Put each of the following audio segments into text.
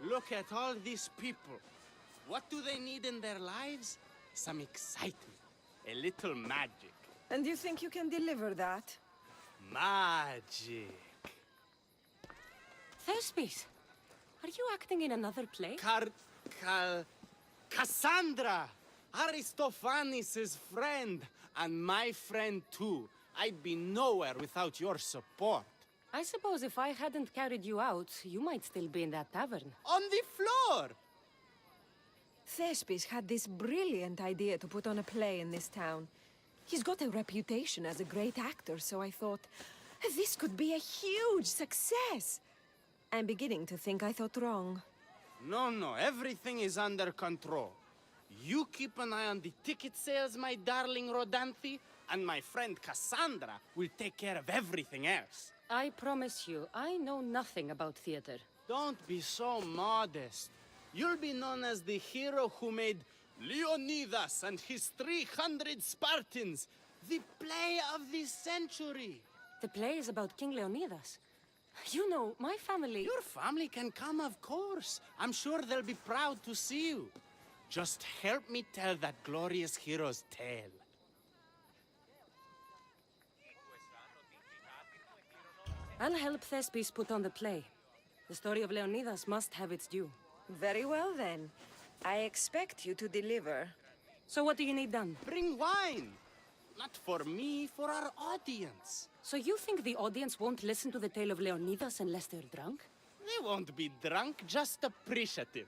Look at all these people. What do they need in their lives? Some excitement. A little magic. And you think you can deliver that? Magic. Thespis, are you acting in another play? Kassandra! Aristophanes' friend, and my friend too. I'd be nowhere without your support. I suppose if I hadn't carried you out, you might still be in that tavern. On the floor! Thespis had this brilliant idea to put on a play in this town. He's got a reputation as a great actor, so I thought, this could be a huge success. I'm beginning to think I thought wrong. No, everything is under control. You keep an eye on the ticket sales, my darling Rodanthe, and my friend Kassandra will take care of everything else. I promise you, I know nothing about theater. Don't be so modest. You'll be known as the hero who made Leonidas and his 300 Spartans, the play of the century. The play is about King Leonidas. You know, my family... Your family can come, of course. I'm sure they'll be proud to see you. Just help me tell that glorious hero's tale. I'll help Thespis put on the play. The story of Leonidas must have its due. Very well then. I expect you to deliver. So what do you need done? Bring wine! Not for me, for our audience. So you think the audience won't listen to the tale of Leonidas unless they're drunk? They won't be drunk, just appreciative.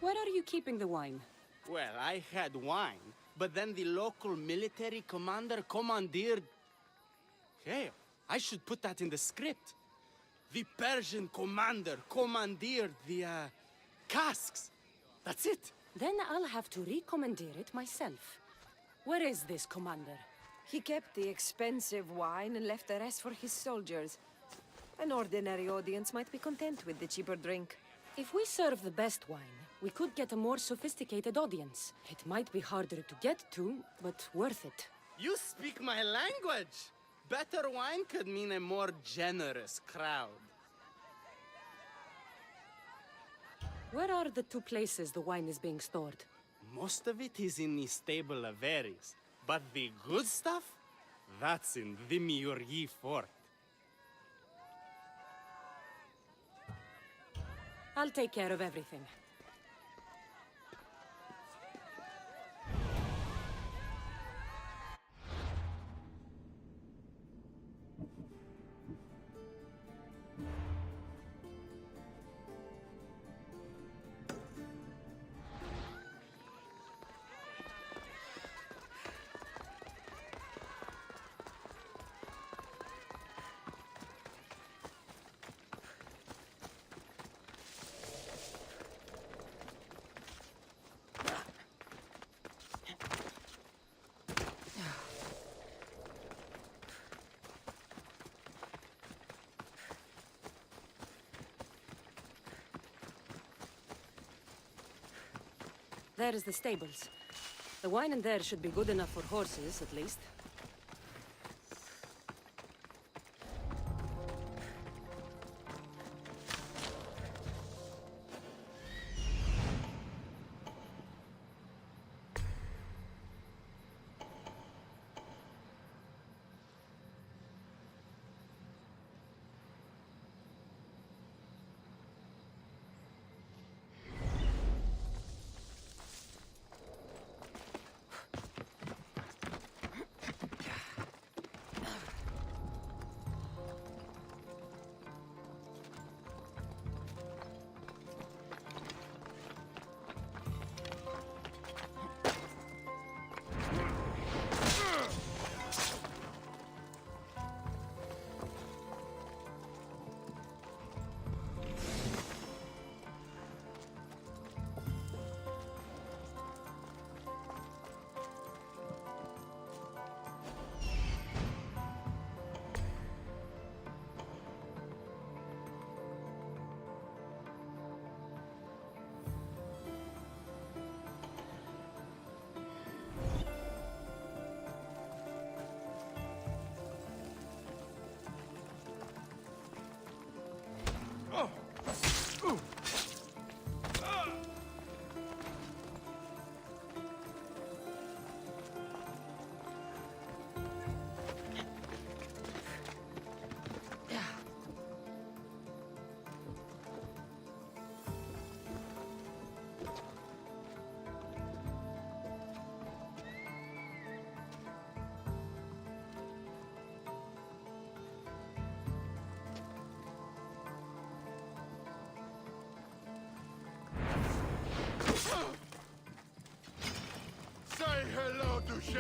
Where are you keeping the wine? Well, I had wine, but then the local military commander commandeered... Hey, I should put that in the script. The Persian commander commandeered the, casks. That's it. Then I'll have to recommandeer it myself. Where is this commander? He kept the expensive wine and left the rest for his soldiers. An ordinary audience might be content with the cheaper drink. If we serve the best wine, we could get a more sophisticated audience. It might be harder to get to, but worth it. You speak my language. Better wine could mean a more generous crowd. Where are the two places the wine is being stored? Most of it is in the stable of Ares, but the good stuff, that's in the Mirage fort. I'll take care of everything. There is the stables. The wine in there should be good enough for horses, at least.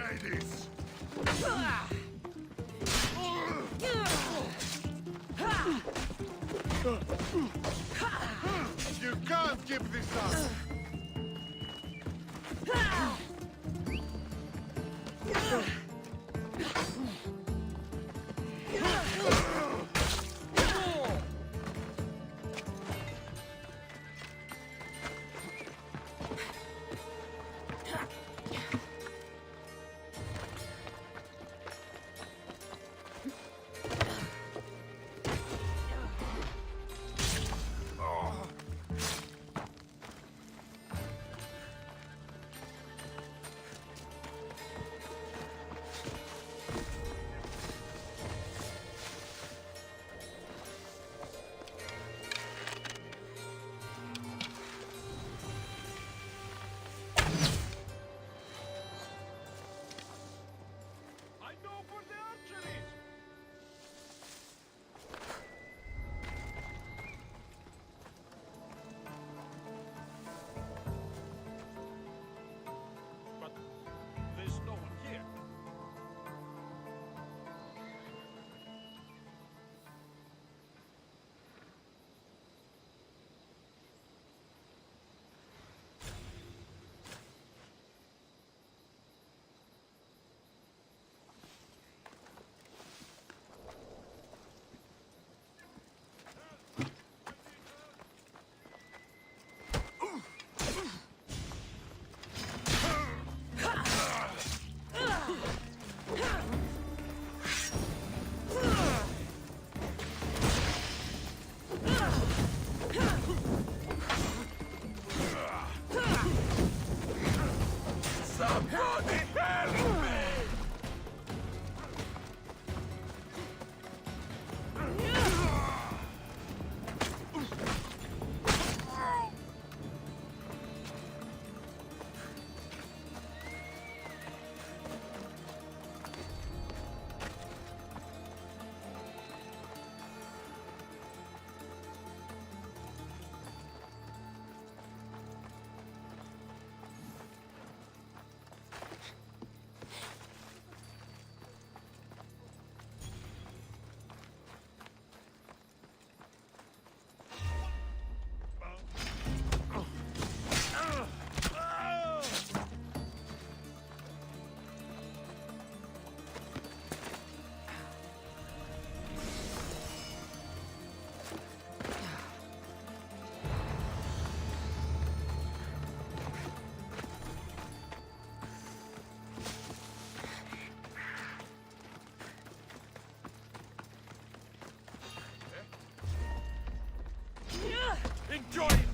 ladies! You can't give this up! Enjoy it!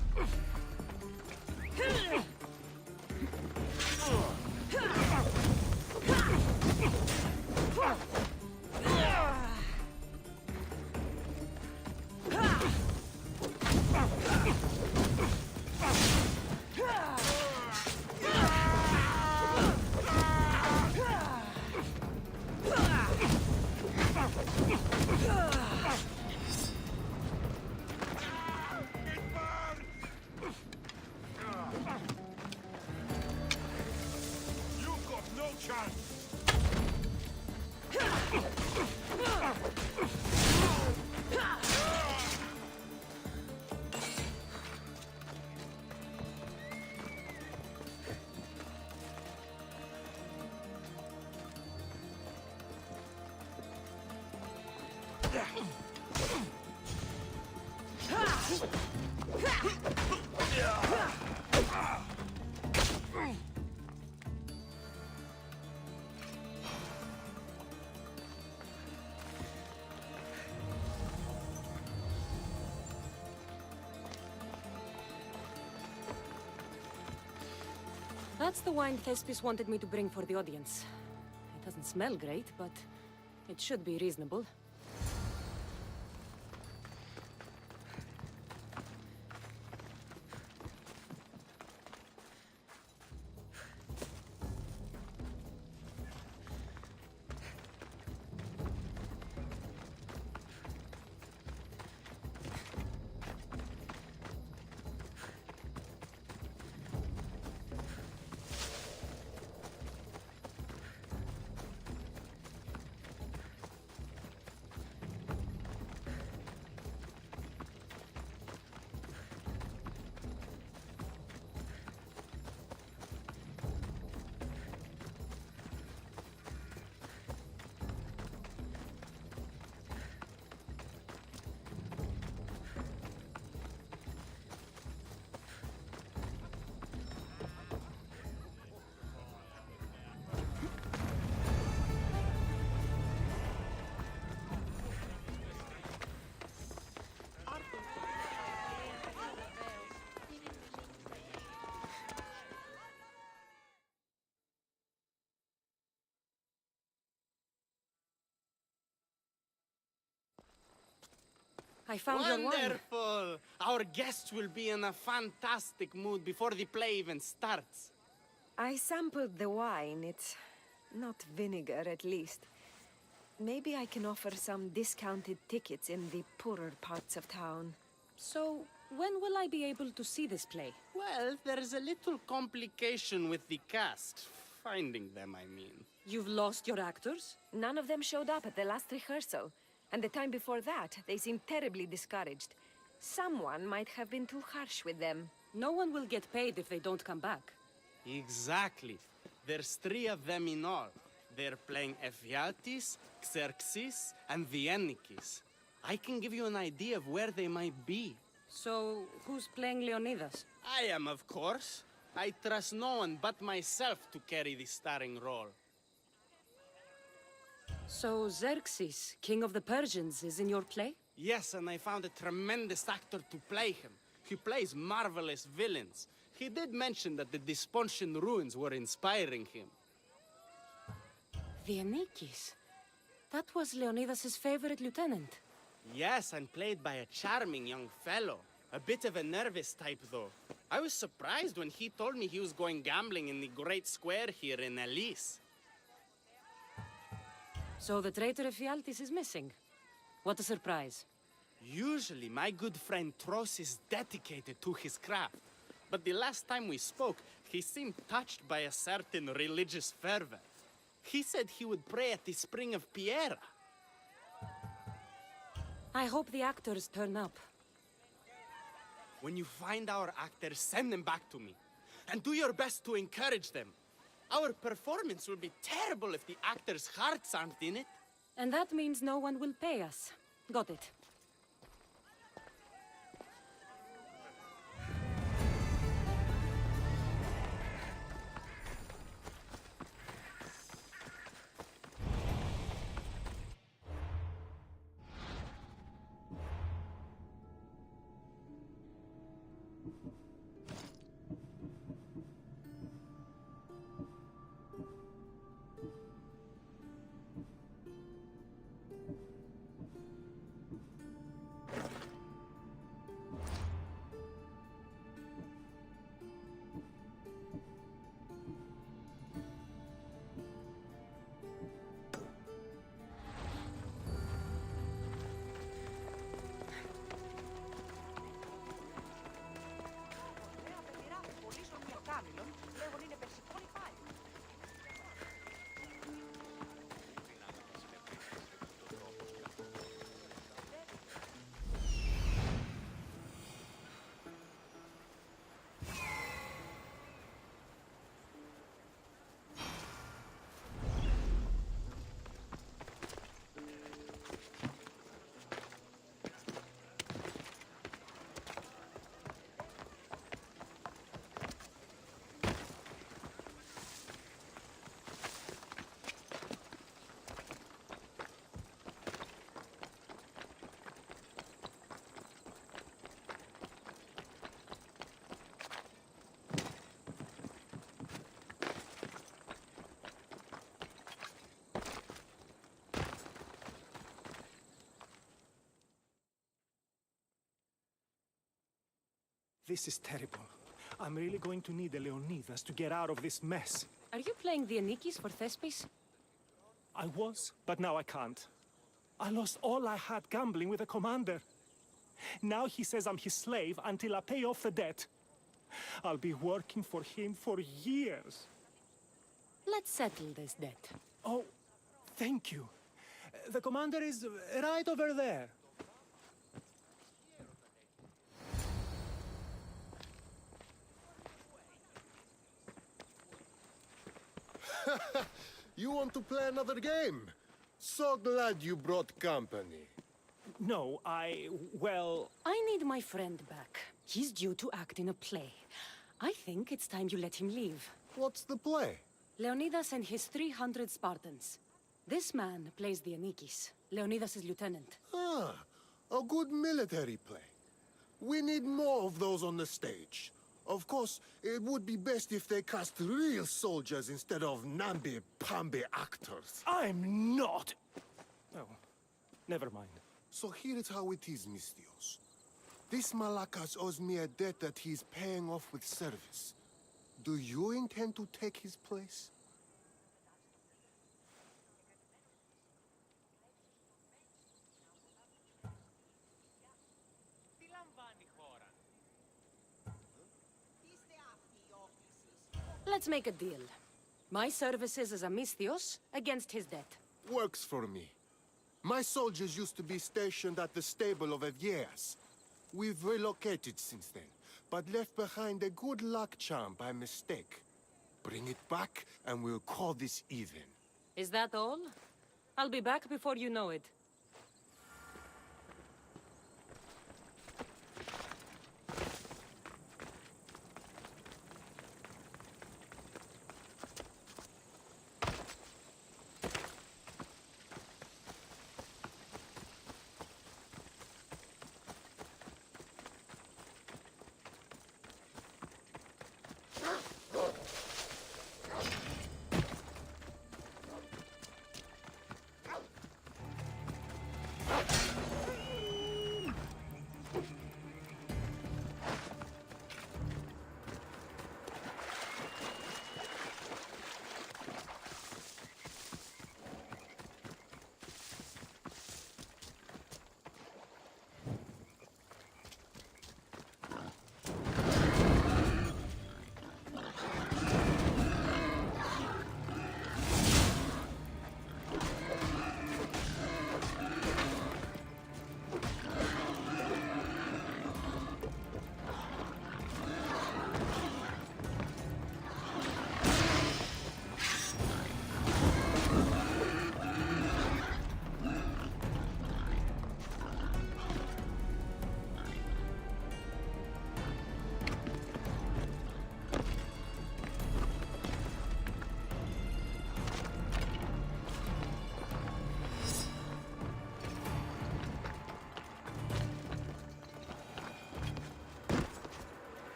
You've got no chance! That's the wine Thespis wanted me to bring for the audience. It doesn't smell great, but it should be reasonable. I found your wine. Wonderful! Our guests will be in a fantastic mood before the play even starts. I sampled the wine. It's not vinegar, at least. Maybe I can offer some discounted tickets in the poorer parts of town. So, when will I be able to see this play? Well, there's a little complication with the cast. Finding them, I mean. You've lost your actors? None of them showed up at the last rehearsal. And the time before that, they seemed terribly discouraged. Someone might have been too harsh with them. No one will get paid if they don't come back. Exactly. There's 3 of them in all. They're playing Ephialtes, Xerxes, and Viennikis. I can give you an idea of where they might be. So, who's playing Leonidas? I am, of course. I trust no one but myself to carry the starring role. So, Xerxes, king of the Persians, is in your play? Yes, and I found a tremendous actor to play him. He plays marvelous villains. He did mention that the Despontian ruins were inspiring him. Viennikis? That was Leonidas' favorite lieutenant. Yes, and played by a charming young fellow. A bit of a nervous type, though. I was surprised when he told me he was going gambling in the Great Square here in Elise. So the traitor Ephialtes is missing. What a surprise. Usually, my good friend Tros is dedicated to his craft. But the last time we spoke, he seemed touched by a certain religious fervor. He said he would pray at the Spring of Piera. I hope the actors turn up. When you find our actors, send them back to me. And do your best to encourage them. Our performance will be terrible if the actors' hearts aren't in it. And that means no one will pay us. Got it. This is terrible. I'm really going to need a Leonidas to get out of this mess. Are you playing Viennikis for Thespis? I was, but now I can't. I lost all I had gambling with the commander. Now he says I'm his slave until I pay off the debt. I'll be working for him for years. Let's settle this debt. Oh, thank you. The commander is right over there. You want to play another game? So glad you brought company. No, well... I need my friend back. He's due to act in a play. I think it's time you let him leave. What's the play? Leonidas and his 300 Spartans. This man plays Viennikis, Leonidas' lieutenant. Ah, a good military play. We need more of those on the stage. Of course, it would be best if they cast real soldiers instead of namby-pamby actors. I'm not! Oh, never mind. So here's how it is, Misthios. This Malakas owes me a debt that he's paying off with service. Do you intend to take his place? Let's make a deal. My services as a Misthios against his debt. Works for me. My soldiers used to be stationed at the stable of Avias. We've relocated since then, but left behind a good luck charm by mistake. Bring it back, and we'll call this even. Is that all? I'll be back before you know it.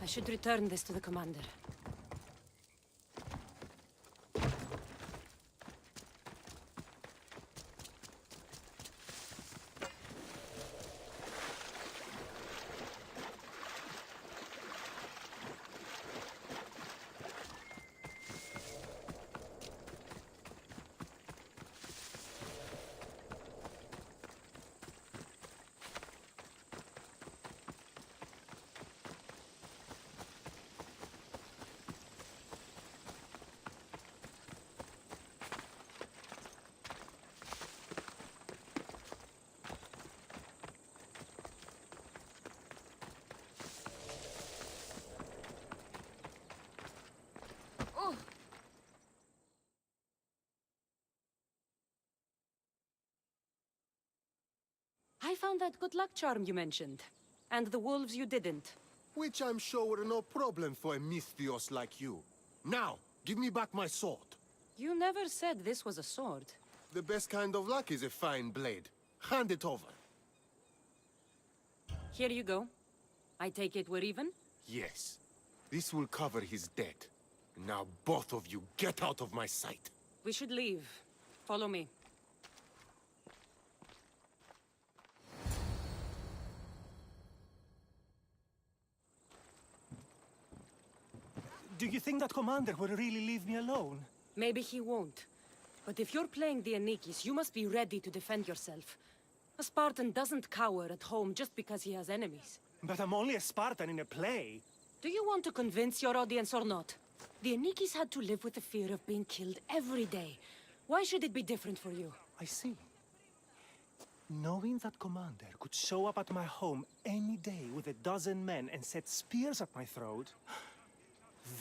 I should return this to the commander. I found that good luck charm you mentioned. And the wolves you didn't. Which I'm sure were no problem for a Misthios like you. Now, give me back my sword. You never said this was a sword. The best kind of luck is a fine blade. Hand it over. Here you go. I take it we're even? Yes. This will cover his debt. Now both of you get out of my sight. We should leave. Follow me. Do you think that commander will really leave me alone? Maybe he won't. But if you're playing the Anikis, you must be ready to defend yourself. A Spartan doesn't cower at home just because he has enemies. But I'm only a Spartan in a play. Do you want to convince your audience or not? The Anikis had to live with the fear of being killed every day. Why should it be different for you? I see. Knowing that commander could show up at my home any day with 12 men and set spears at my throat,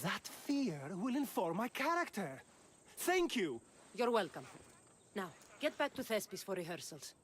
that fear will inform my character. Thank you! You're welcome. Now, get back to Thespis for rehearsals.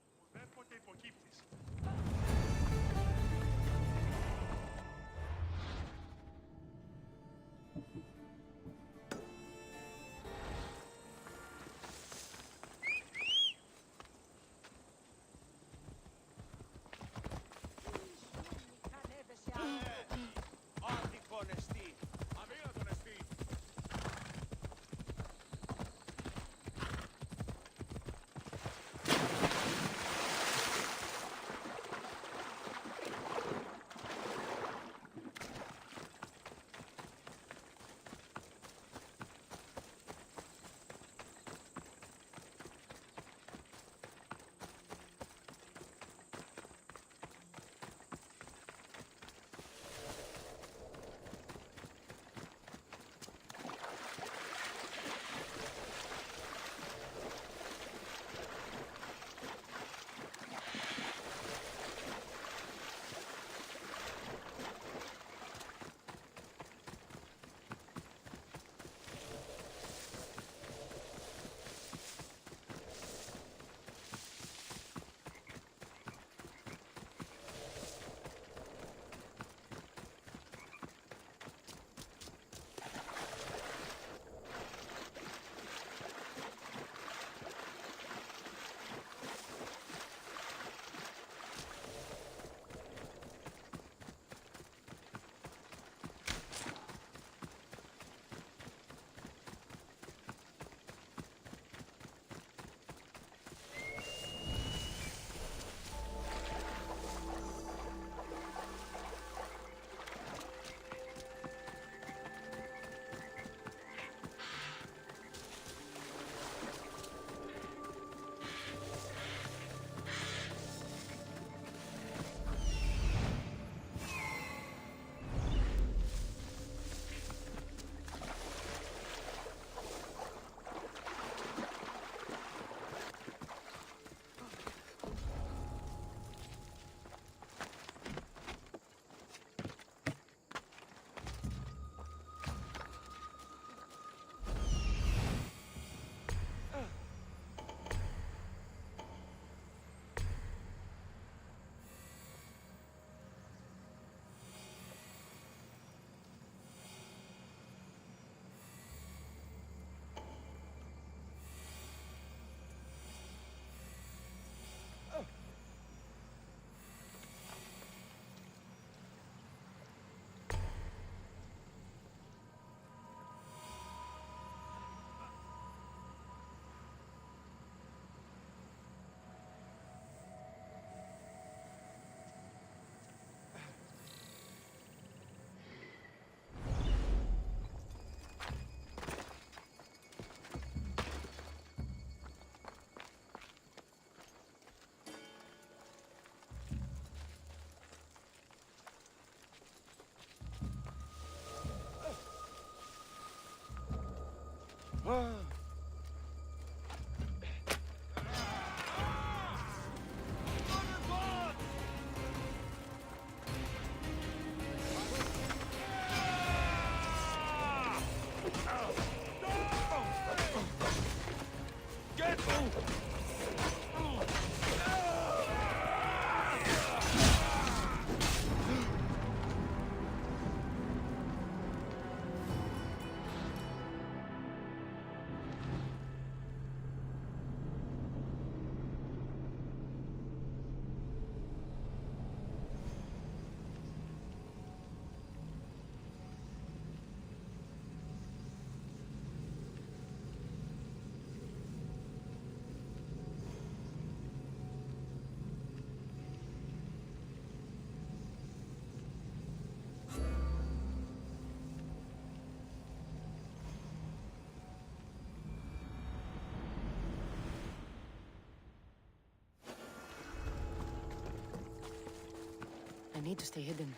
need to stay hidden.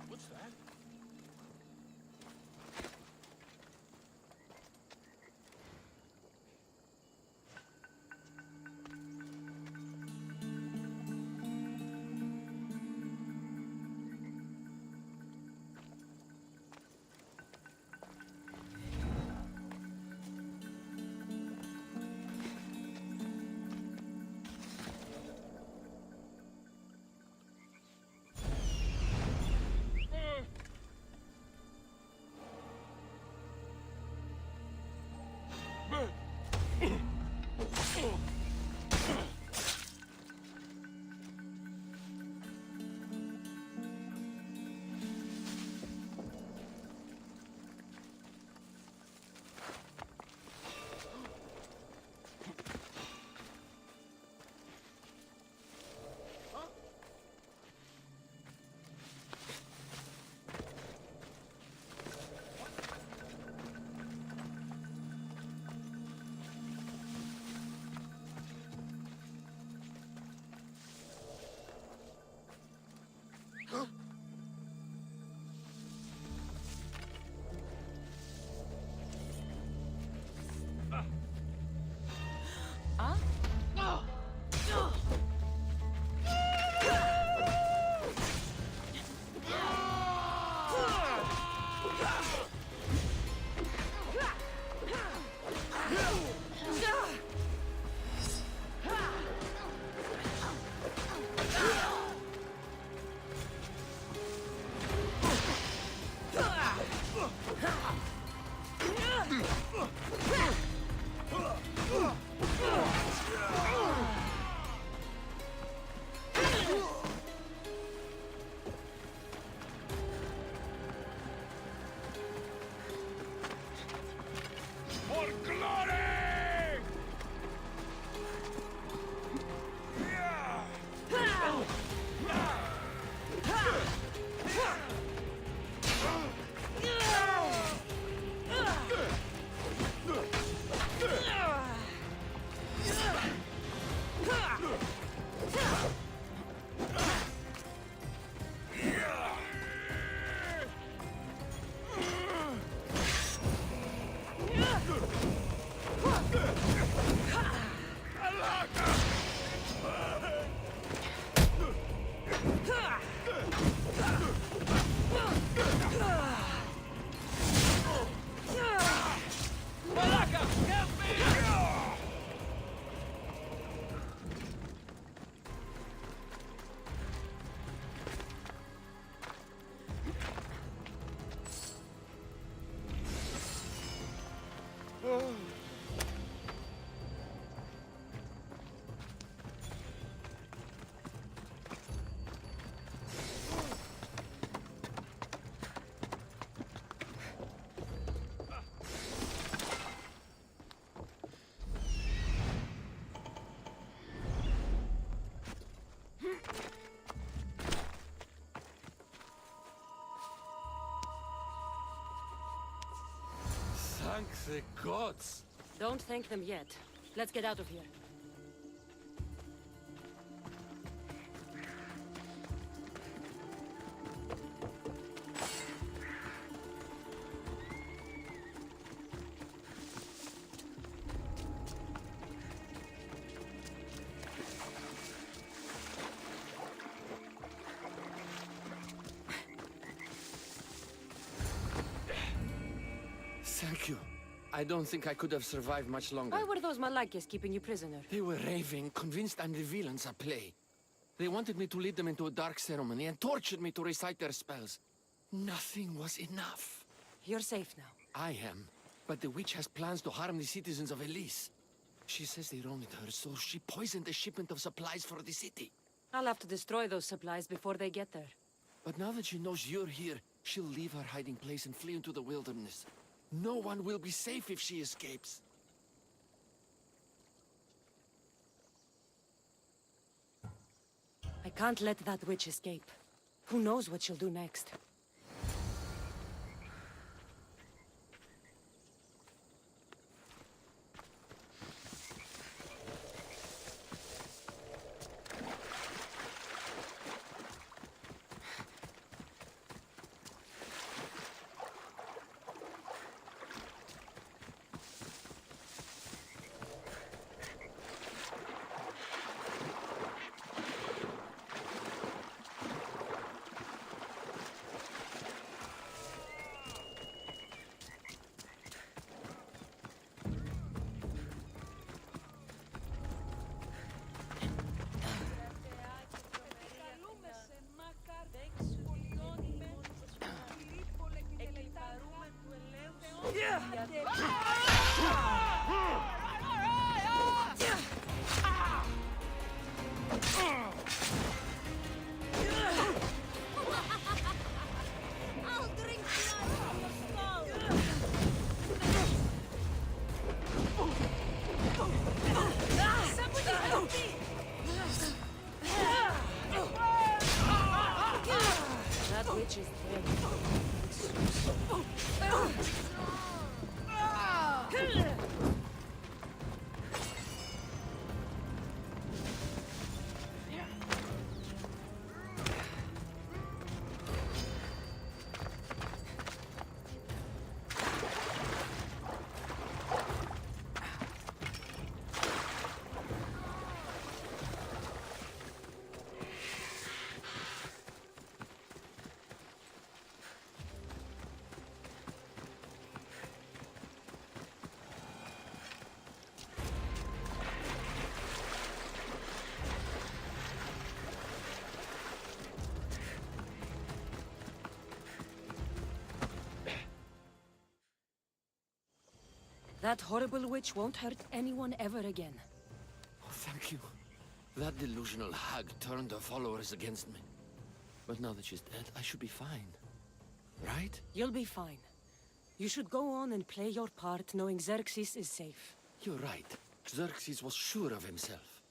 What's that? For glory! Thank the gods! Don't thank them yet. Let's get out of here. Thank you. I don't think I could have survived much longer. Why were those Malakias keeping you prisoner? They were raving, convinced I'm the villains at play. They wanted me to lead them into a dark ceremony and tortured me to recite their spells. Nothing was enough. You're safe now. I am, but the witch has plans to harm the citizens of Elise. She says they wronged her, so she poisoned the shipment of supplies for the city. I'll have to destroy those supplies before they get there. But now that she knows you're here, she'll leave her hiding place and flee into the wilderness. No one will be safe if she escapes. I can't let that witch escape. Who knows what she'll do next? That witch is dead. That horrible witch won't hurt anyone ever again. Oh, thank you. That delusional hag turned her followers against me. But now that she's dead, I should be fine. Right? You'll be fine. You should go on and play your part knowing Xerxes is safe. You're right. Xerxes was sure of himself.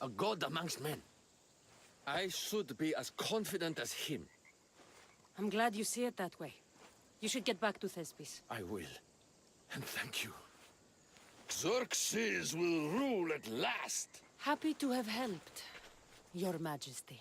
A god amongst men. I should be as confident as him. I'm glad you see it that way. You should get back to Thespis. I will. And thank you. Xerxes will rule at last! Happy to have helped, Your Majesty.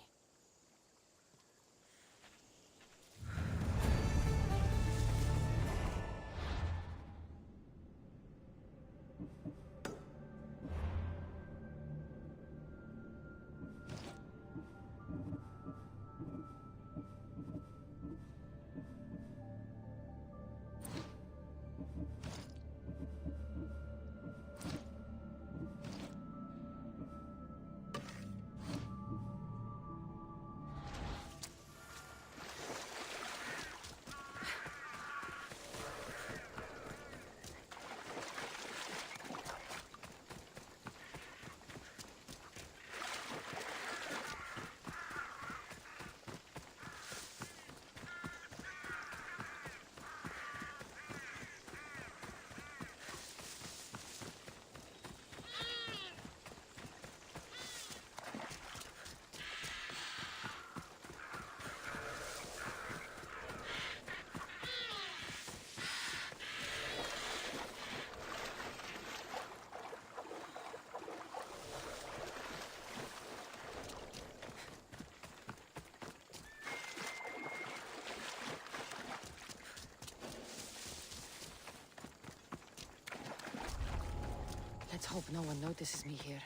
Let's hope no one notices me here.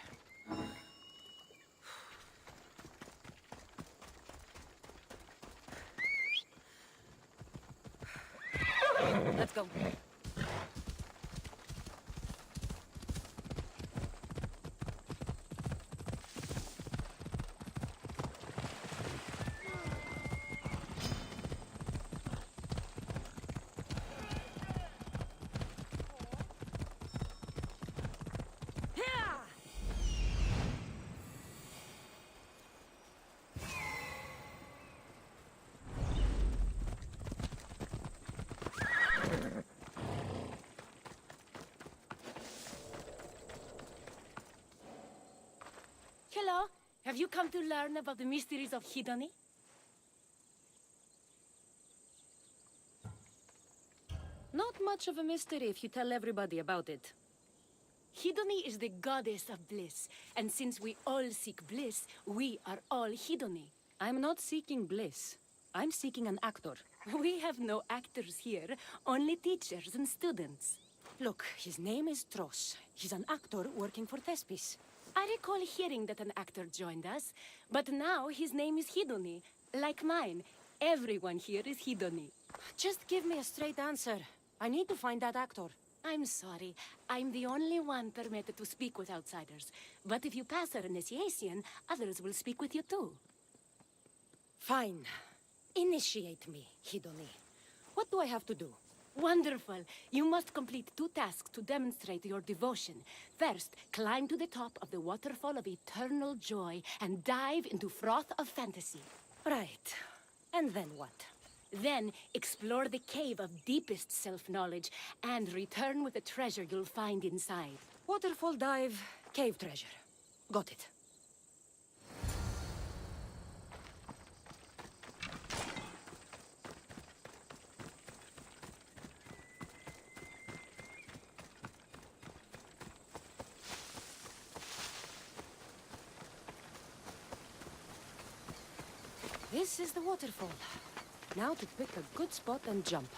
Let's go. Hello. Have you come to learn about the mysteries of Hedony? Not much of a mystery if you tell everybody about it. Hedony is the goddess of bliss, and since we all seek bliss, we are all Hedony. I'm not seeking bliss. I'm seeking an actor. We have no actors here, only teachers and students. Look, his name is Tros. He's an actor working for Thespis. I recall hearing that an actor joined us, but now his name is Hedony. Like mine, everyone here is Hedony. Just give me a straight answer. I need to find that actor. I'm sorry. I'm the only one permitted to speak with outsiders. But if you pass our initiation, others will speak with you too. Fine. Initiate me, Hedony. What do I have to do? Wonderful. You must complete 2 tasks to demonstrate your devotion. First, climb to the top of the waterfall of eternal joy and dive into froth of fantasy. Right. And then what? Then, explore the cave of deepest self-knowledge and return with the treasure you'll find inside. Waterfall dive, cave treasure. Got it. This is the waterfall. Now to pick a good spot and jump.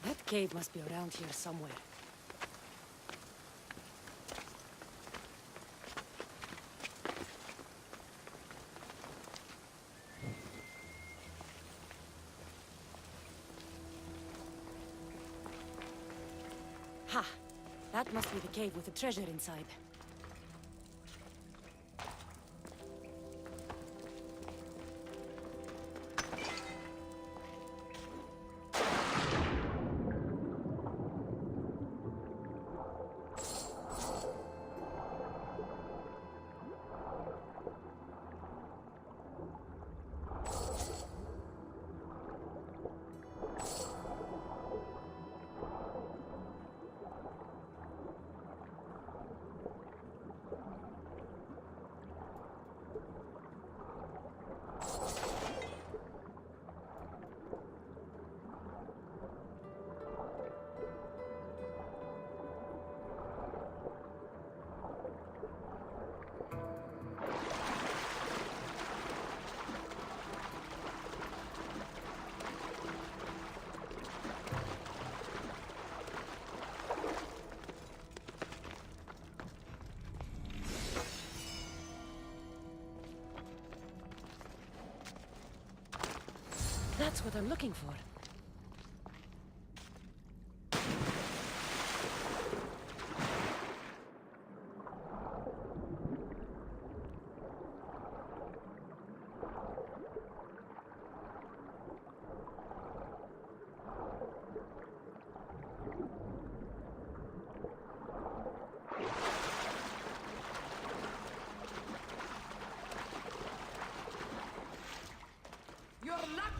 That cave must be around here somewhere. Ha! That must be the cave with the treasure inside. That's what I'm looking for. Your luck!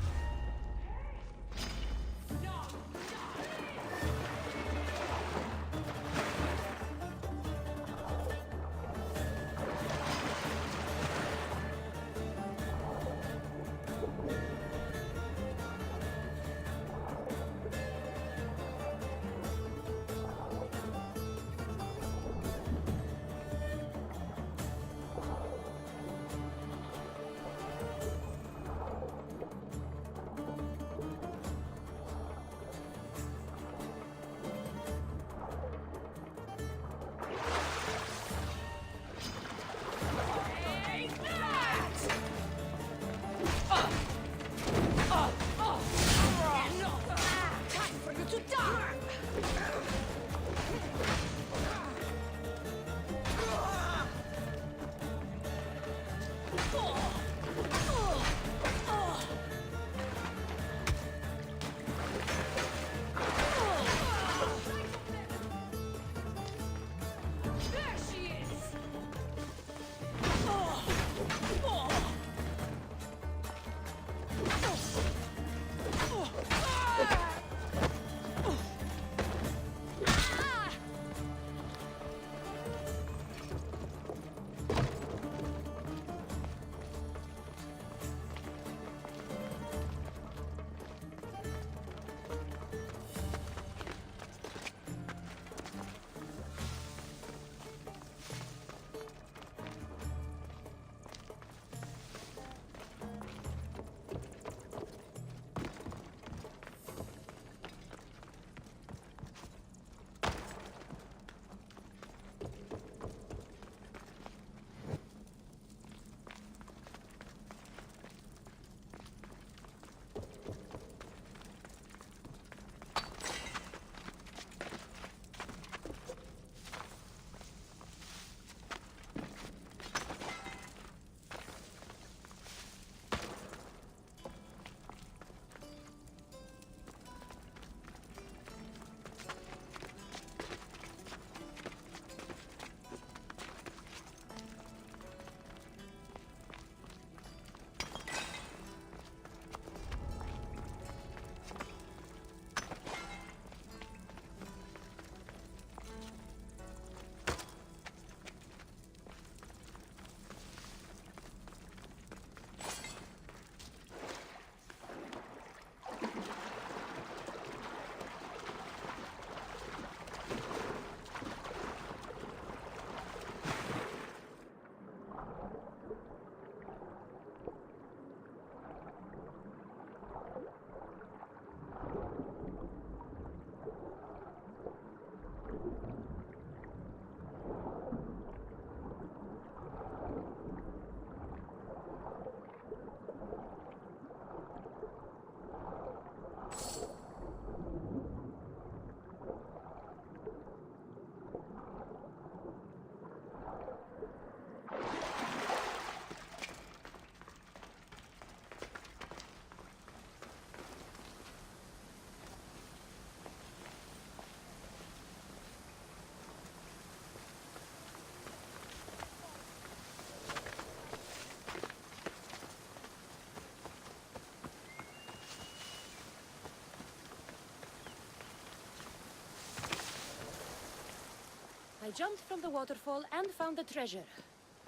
jumped from the waterfall and found the treasure.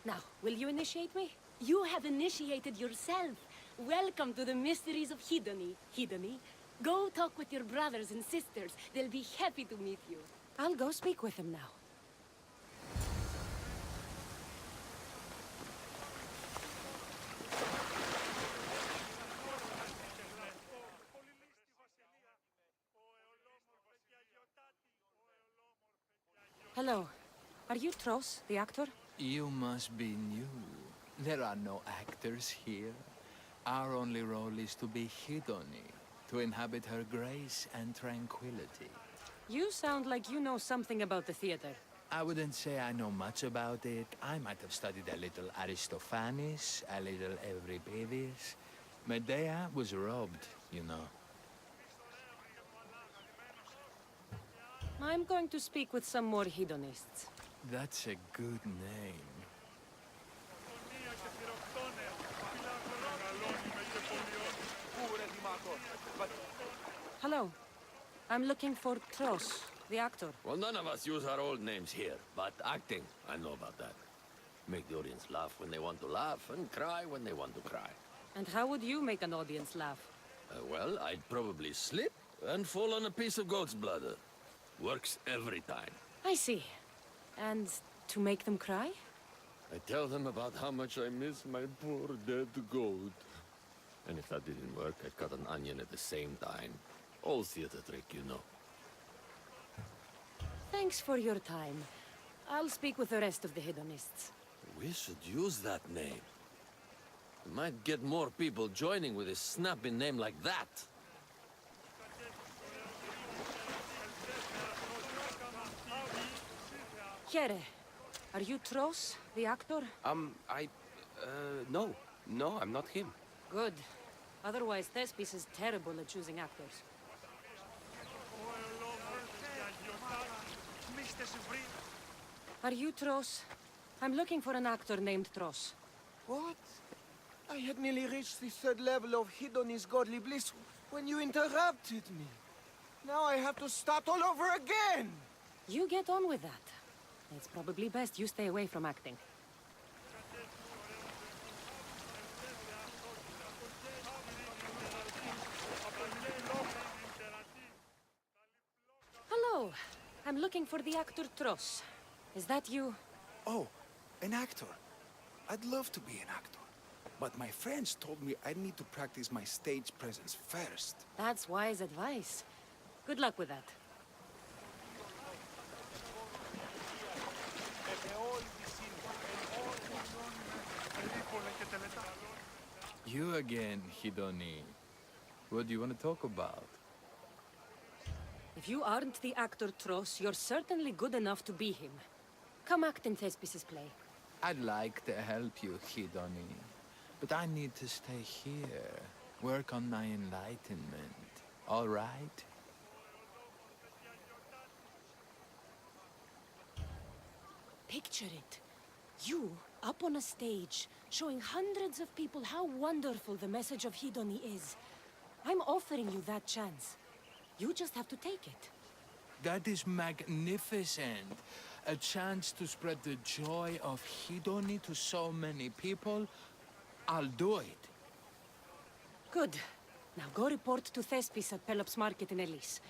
Now, will you initiate me? You have initiated yourself. Welcome to the mysteries of Hedony. Hedony, go talk with your brothers and sisters. They'll be happy to meet you. I'll go speak with him now. Hello. Are you Tros, the actor? You must be new. There are no actors here. Our only role is to be Hedony, to inhabit her grace and tranquility. You sound like you know something about the theater. I wouldn't say I know much about it. I might have studied a little Aristophanes, a little Euripides. Medea was robbed, you know. I'm going to speak with some more hedonists. That's a good name. Hello. I'm looking for Tros, the actor. Well, none of us use our old names here, but acting, I know about that. Make the audience laugh when they want to laugh, and cry when they want to cry. And how would you make an audience laugh? Well, I'd probably slip and fall on a piece of goat's bladder. Works every time. I see. And to make them cry? I tell them about how much I miss my poor dead goat. And if that didn't work, I'd cut an onion at the same time. Old theater trick, you know. Thanks for your time. I'll speak with the rest of the hedonists. We should use that name. We might get more people joining with a snappy name like that. Here, are you Tros, the actor? No. No, I'm not him. Good. Otherwise, Thespis is terrible at choosing actors. Are you Tros? I'm looking for an actor named Tros. What? I had nearly reached the third level of Hedony's godly bliss when you interrupted me. Now I have to start all over again! You get on with that. It's probably best you stay away from acting. Hello. I'm looking for the actor Tros. Is that you? Oh, an actor. I'd love to be an actor. But my friends told me I need to practice my stage presence first. That's wise advice. Good luck with that. You again, Hedony. What do you want to talk about? If you aren't the actor Tros, you're certainly good enough to be him. Come act in Thespis' play. I'd like to help you, Hedony. But I need to stay here. Work on my enlightenment. All right? Picture it. You, up on a stage, showing hundreds of people how wonderful the message of Hedony is. I'm offering you that chance. You just have to take it. That is magnificent. A chance to spread the joy of Hedony to so many people. I'll do it. Good. Now go report to Thespis at Pelops Market in Elis.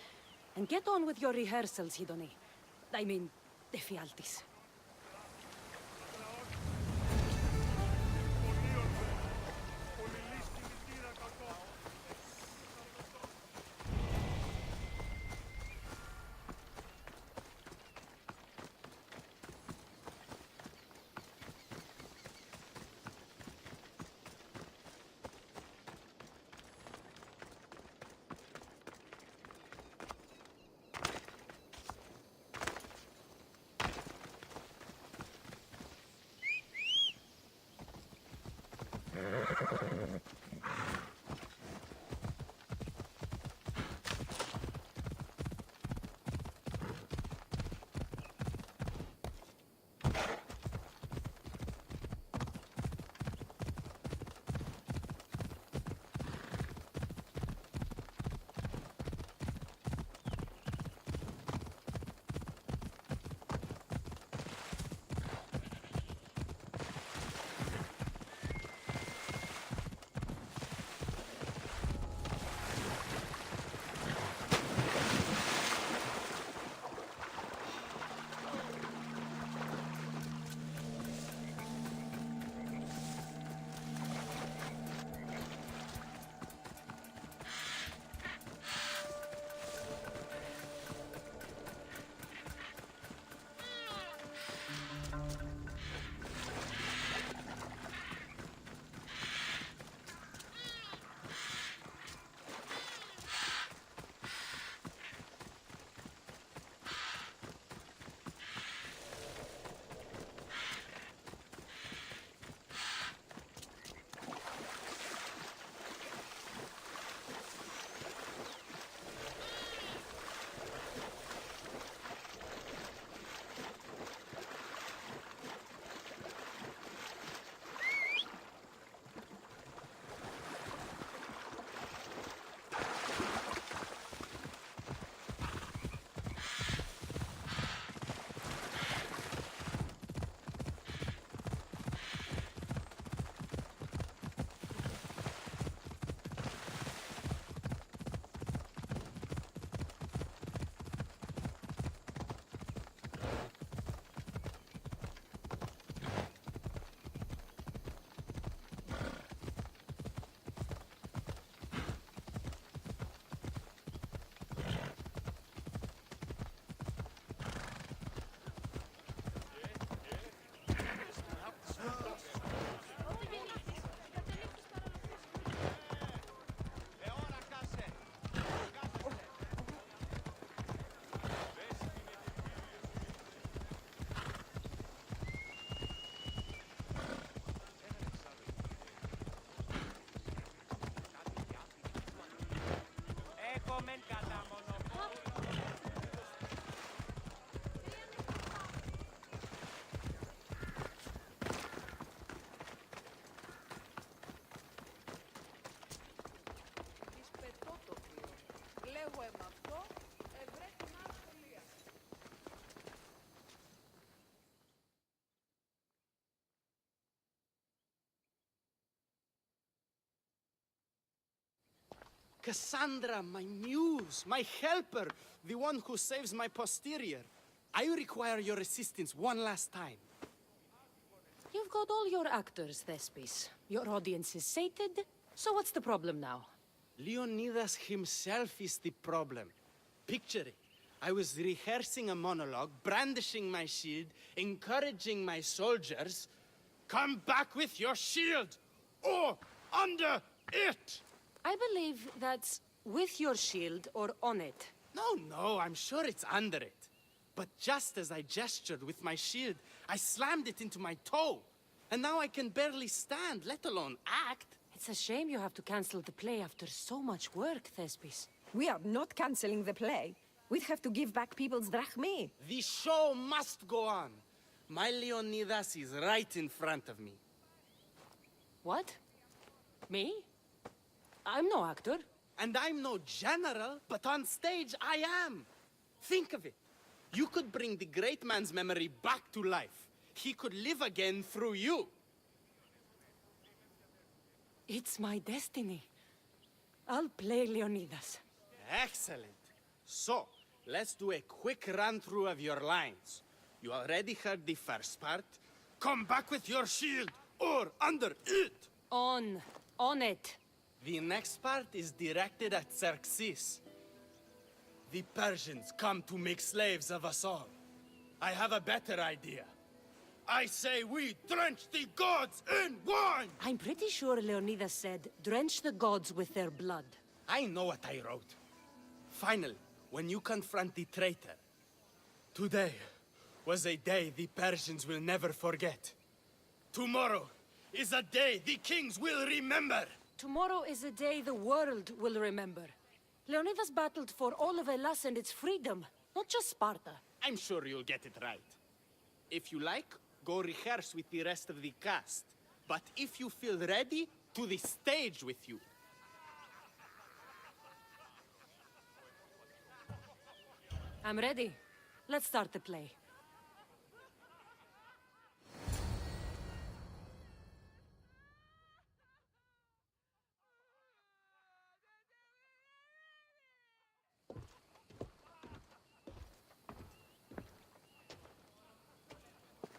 And get on with your rehearsals, Hedony. I mean, Ephialtes. Kassandra, my muse, my helper, the one who saves my posterior. I require your assistance one last time. You've got all your actors, Thespis. Your audience is sated, so what's the problem now? Leonidas himself is the problem. Picture it. I was rehearsing a monologue, brandishing my shield, encouraging my soldiers. Come back with your shield, or under it! I believe that's with your shield or on it. No, I'm sure it's under it. But just as I gestured with my shield, I slammed it into my toe. And now I can barely stand, let alone act. It's a shame you have to cancel the play after so much work, Thespis. We are not canceling the play. We'd have to give back people's drachmae. The show must go on. My Leonidas is right in front of me. What? Me? I'm no actor. And I'm no general, but on stage I am. Think of it. You could bring the great man's memory back to life. He could live again through you. It's my destiny. I'll play Leonidas. Excellent. So, let's do a quick run-through of your lines. You already heard the first part. Come back with your shield, or under it. On it. The next part is directed at Xerxes. The Persians come to make slaves of us all. I have a better idea. I say we drench the gods in wine! I'm pretty sure Leonidas said, drench the gods with their blood. I know what I wrote. Finally, when you confront the traitor, today was a day the Persians will never forget. Tomorrow is a day the kings will remember. Tomorrow is a day the world will remember. Leonidas battled for all of Hellas and its freedom, not just Sparta. I'm sure you'll get it right. If you like, go rehearse with the rest of the cast. But if you feel ready, to the stage with you. I'm ready. Let's start the play.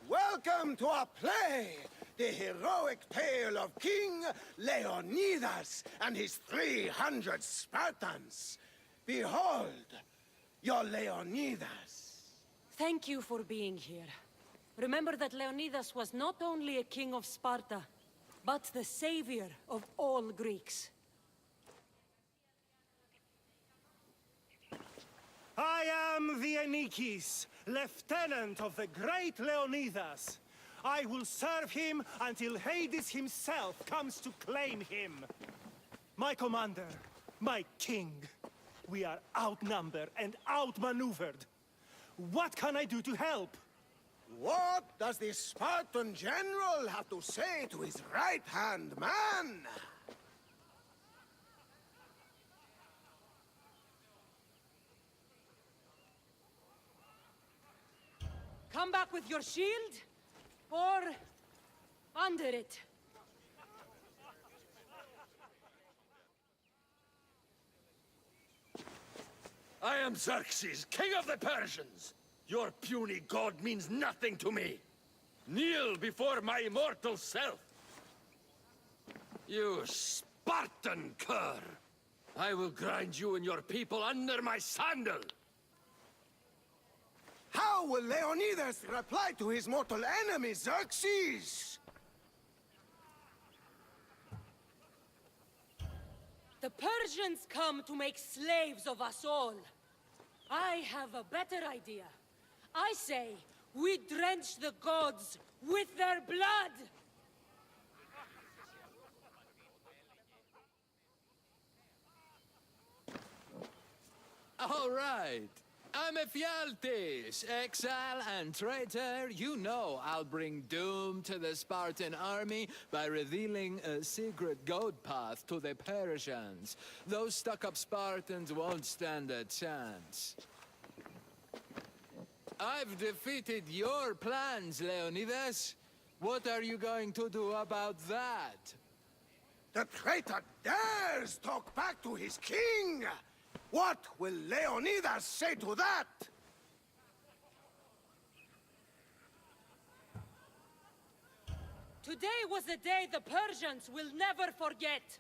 Welcome to our play, the heroic tale of King Leonidas and his 300 Spartans. Behold, your Leonidas. Thank you for being here. Remember that Leonidas was not only a king of Sparta, but the savior of all Greeks. I am the Anikis, lieutenant of the great Leonidas. I will serve him until Hades himself comes to claim him. My commander, my king, we are outnumbered and outmaneuvered. What can I do to help? What does the Spartan general have to say to his right-hand man? Come back with your shield, or under it. I am Xerxes, king of the Persians. Your puny god means nothing to me. Kneel before my immortal self. You Spartan cur! I will grind you and your people under my sandal. How will Leonidas reply to his mortal enemy, Xerxes? The Persians come to make slaves of us all. I have a better idea. I say, we drench the gods with their blood! All right. I'm Ephialtes, exile and traitor. You know I'll bring doom to the Spartan army by revealing a secret goat path to the Persians. Those stuck-up Spartans won't stand a chance. I've defeated your plans, Leonidas. What are you going to do about that? The traitor dares talk back to his king! What will Leonidas say to that? Today was a day the Persians will never forget.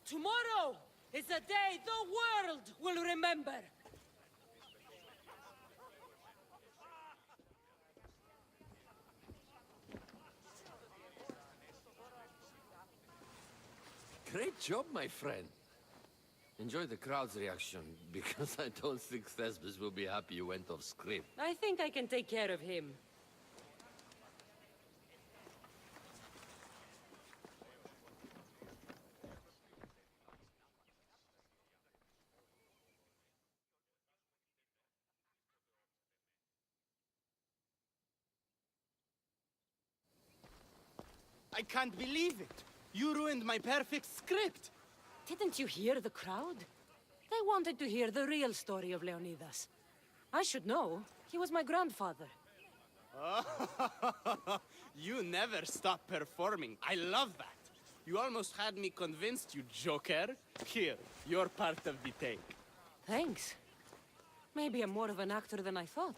Tomorrow is a day the world will remember. Great job, my friend. Enjoy the crowd's reaction, because I don't think Thesbis will be happy you went off script. I think I can take care of him. I can't believe it. You ruined my perfect script. Didn't you hear the crowd? They wanted to hear the real story of Leonidas. I should know. He was my grandfather. You never stop performing. I love that. You almost had me convinced, you joker. Here, you're part of the take. Thanks. Maybe I'm more of an actor than I thought.